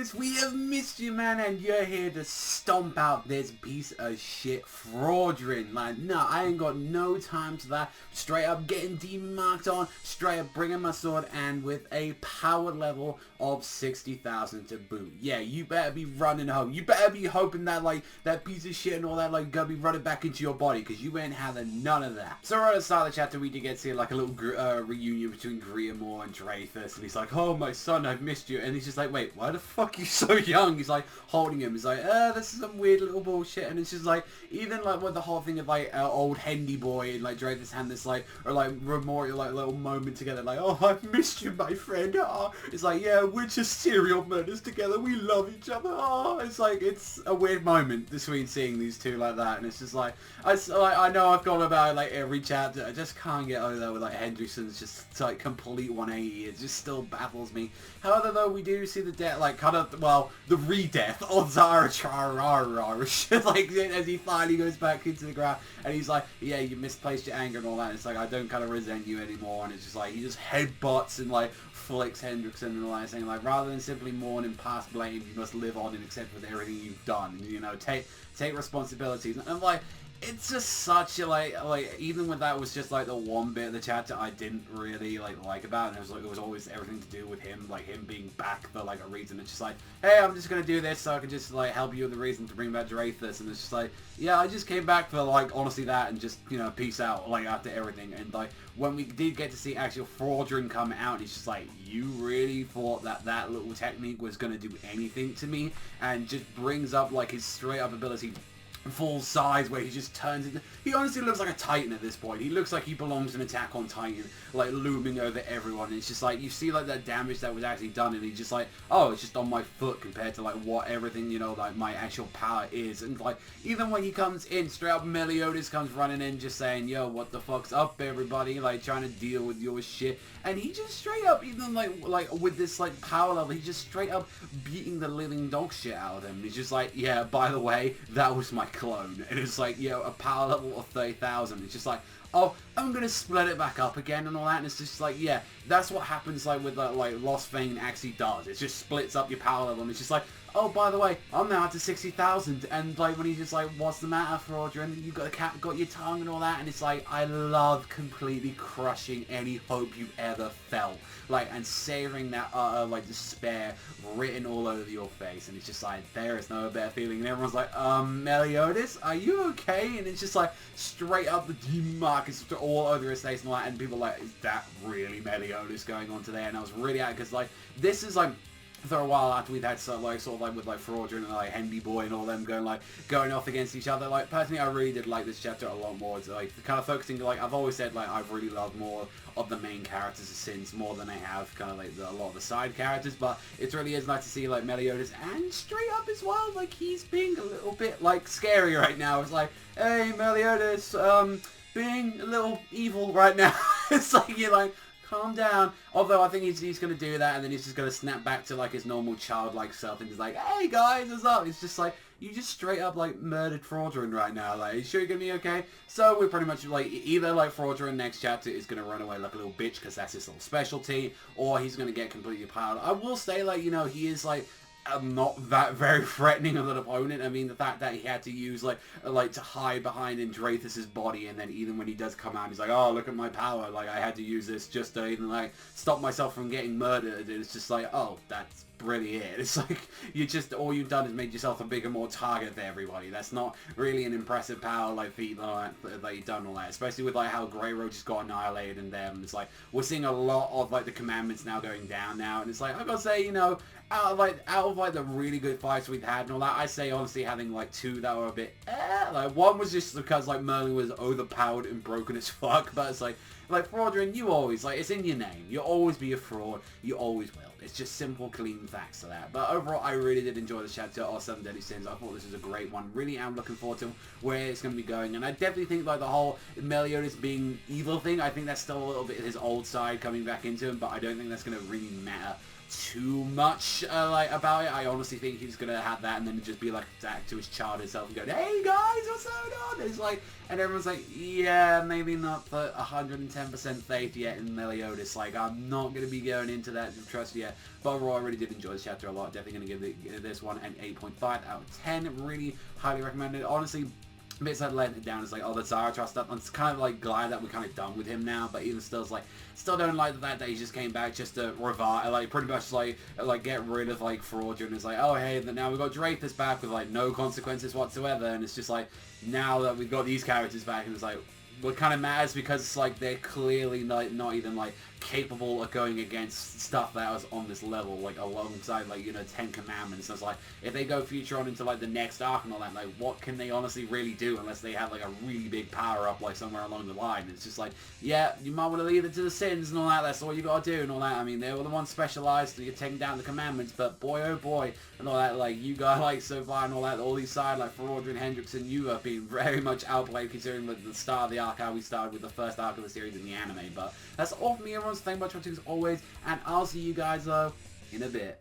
Meliodas, we have missed you, man, and you're here to stomp out this piece of shit Fraudrin. Like, no, I ain't got no time for that. Straight up getting demon marked on, straight up bringing my sword, and with a power level of 60,000 to boot. Yeah, you better be running home. You better be hoping that, like, that piece of shit and all that, like, gonna be running back into your body, because you ain't having none of that. So right at the start of the chapter, we did get to see, like, a little reunion between Griamore and Dreyfus, and he's like, oh, my son, I've missed you. And he's just like, wait, why the fuck are you so young? He's like holding him. He's like, this is some weird little bullshit. And it's just like, even like with the whole thing of like old Hendy boy and like Dreyfus had this like, or like memorial like little moment together, like, oh, I've missed you, my friend. Oh. It's like, yeah, we're just serial murders together. We love each other. Oh, it's like, it's a weird moment between seeing these two like that. And it's just like, I know I've gone about like every chapter. I just can't get over that with like Hendrickson's just like complete 180. It just still baffles me. However, though, we do see the death, like, kind of, well, the re-death of Zara like, as he finally goes back into the ground, and he's like, yeah, you misplaced your anger and all that. It's like, I don't kind of resent you anymore, and it's just like, he just headbutts and, like, flicks Hendrickson and all that, saying, like, rather than simply mourn and pass blame, you must live on and accept with everything you've done, and, you know, take responsibilities. And I'm like, it's just such a, like, even when that was just, like, the one bit of the chapter I didn't really, like about, and it was, like, it was always everything to do with him, like, him being back for, like, a reason. It's just like, hey, I'm just gonna do this so I can just, like, help you with the reason to bring back Dreyfus, and it's just like, yeah, I just came back for, like, honestly that, and just, you know, peace out, like, after everything. And, like, when we did get to see actual Fraudrin come out, it's just like, you really thought that that little technique was gonna do anything to me, and just brings up, like, his straight-up ability full size where he just turns into... He honestly looks like a Titan at this point. He looks like he belongs in Attack on Titan, like looming over everyone. And it's just like, you see like that damage that was actually done, and he's just like, oh, it's just on my foot compared to like what everything, you know, like my actual power is. And like, even when he comes in, straight up Meliodas comes running in just saying, yo, what the fuck's up, everybody? Like, trying to deal with your shit. And he just straight up, even like with this like power level, he's just straight up beating the living dog shit out of him. He's just like, yeah, by the way, that was my clone. And it's like, you know, a power level of 30,000. It's just like, oh, I'm gonna split it back up again and all that. And it's just like, yeah, that's what happens like with like Lost Vein actually does. It just splits up your power level, and it's just like, oh, by the way, I'm now up to 60,000, and like when he's just like, what's the matter, Fraudrin? You got a cat, got your tongue and all that, and it's like, I love completely crushing any hope you've ever felt, like, and savoring that like despair written all over your face, and it's just like, there is no better feeling, and everyone's like, Meliodas, are you okay? And it's just like, straight up the demon mark is all over his face and all that, and people are like, is that really Meliodas going on today? And I was really out, because like, this is like, for a while after we've had sort of like with like Fraudrin and like Hendy Boy and all them going off against each other. Like, personally, I really did like this chapter a lot more. It's like kind of focusing, like, I've always said, like, I've really loved more of the main characters since more than I have kind of like a lot of the side characters. But it really is nice to see like Meliodas, and straight up as well, like, he's being a little bit like scary right now. It's like, hey, Meliodas, being a little evil right now. It's like, you're like, calm down. Although I think he's going to do that, and then he's just going to snap back to like his normal childlike self, and he's like, hey guys, what's up? It's just like, you just straight up like murdered Fraudrin right now. Like, you sure you're going to be okay? So we're pretty much like, either like Fraudrin next chapter is going to run away like a little bitch because that's his little specialty, or he's going to get completely piled. I will say, like, you know, he is like not that very threatening of an opponent. I mean, the fact that he had to use like to hide behind in Dreyfus's body, and then even when he does come out, he's like, oh, look at my power, like, I had to use this just to even like stop myself from getting murdered. It's just like, oh, that's really it. It's like, you just, all you've done is made yourself a bigger, more target for everybody. That's not really an impressive power like feat that you've done all that, especially with like how Grey Roach just got annihilated in them. It's like, we're seeing a lot of like the commandments now going down now, and it's like, I gotta say, you know, out of like the really good fights we've had and all that, I say honestly having like two that were a bit like, one was just because like Merlin was overpowered and broken as fuck, but it's like Fraudrin, you always, like, it's in your name, you'll always be a fraud, you always will. It's just simple, clean facts to that. But overall, I really did enjoy this chapter of 7 Deadly Sins. I thought this was a great one. Really am looking forward to where it's going to be going. And I definitely think, like, the whole Meliodas being evil thing, I think that's still a little bit his old side coming back into him, but I don't think that's going to really matter too much like about it. I honestly think he's gonna have that and then just be like back to his childish self and go, hey guys, what's going on? It's like, and everyone's like, yeah, maybe not the 110% faith yet in Meliodas. Like, I'm not gonna be going into that trust yet. But overall, I really did enjoy this chapter a lot. Definitely gonna give this one an 8.5 out of 10. Really highly recommended. Honestly, bits that let it down is like, oh, the Zarathustra stuff. I'm kind of like glad that we're kind of done with him now, but even still, it's like, still don't like the fact that he just came back just to revive, like pretty much like get rid of like Fraudulent. And it's like, oh hey, now we've got Dreyfus back with like no consequences whatsoever, and it's just like, now that we've got these characters back, and it's like, what kind of matters because it's like they're clearly not even like capable of going against stuff that was on this level, like alongside like, you know, 10 Commandments. So it's like, if they go future on into like the next arc and all that, like what can they honestly really do unless they have like a really big power up like somewhere along the line? It's just like, yeah, you might want to leave it to the Sins and all that, that's all you gotta do and all that. I mean, they were the ones specialized to taking down the Commandments, but boy oh boy and all that, like you got like so far and all that, all these side like Fraudulent, Hendrickson, you have been very much outplayed considering like the start of the arc, how we started with the first arc of the series in the anime. But that's all from me, everyone. Thank you much for watching as always, and I'll see you guys in a bit.